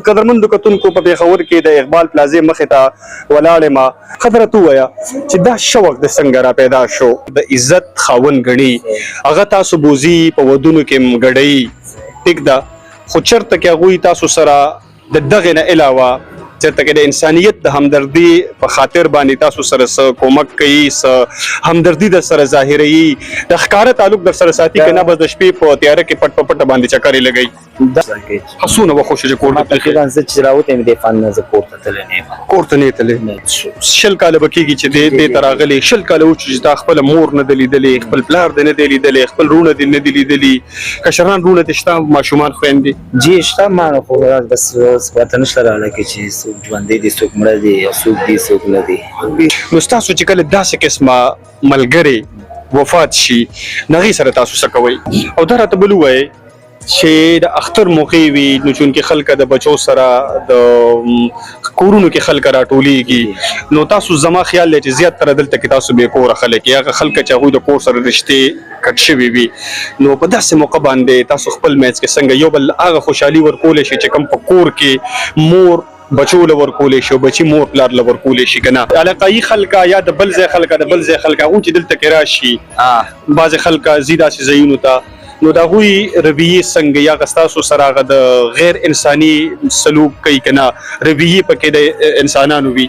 قدرمندو کتونکو په پېښور کې د اقبال پلازې مخې ته ولاړ یم. قدرت ووایه چې دا شوق د څنګه را پیدا شو؟ د عزت خاوند ګڼي هغه تاسو بوزي په ودونو کې م ګډوي ټیک ده، خو چېرته کې هغوی تاسو سره د دغې نه علاوه چېرته کې د انسانیت د همدردي په خاطر باندې تاسو سره څه کومک کوي، څه همدردي در سره ظاهروي، د ښکاره تعلق در سره ساتي که نه بس د شپې په تیاره کې پټ په پټه باندې چکرې لګوي؟ څونه وخت وشو چې کور ته تقریبا زه چې راوتم د فن نه زه کور ته تللی نه یم. کور ته نه یې تللی؟ شل کاله به کېږي چې دې ته راغلی، شل کاله وشو چې تا خپله مور نه ده لیدلې، خپل پلار دې نه دی لیدلی، خپل وروڼه دې نه دي لیدلي، کشران وروڼه دې شته، ماشومان خویندې؟ جی شته، ما نو خو بس پته نشته راغلی چې څوک ژوندی دي څوک مړه دي یا څوک دي څوک نه دي. نو ستاسو چې کله داسې قسمه ملګري وفات شي نو هغې سره تاسو څه کوئ؟ او دا راته بل ووایئ چې د اختر موقع وي نو چونکې خلکه د بچو سره د کورونو کې خلکه راټولیږي، نو تاسو زما خیال دی چې زیاتره دلته کې تاسو بې کوره خلک یې، هغه خلکه چې هغوی د کور سره رشتې کټ شوي وي، نو په داسې موقع باندې تاسو خپل منځ کې څنګه یو بل هغه خوشحالي ورکولی شي چې کوم په کور کې مور بچو له ورکولی شي او بچي مور پلار له ورکولی شي که نه؟ علاقایي خلکه یا د بل ځای خلکه د بل ځای خلکه هغوی چې دلته کې راشي، بعضې خلکه ځي داسې ځایونو ته، نو د هغوی رویې څنګه یا ستاسو سره هغه د غیر انساني سلوک کوي که نه؟ رویې پکې د انسانانو وي؟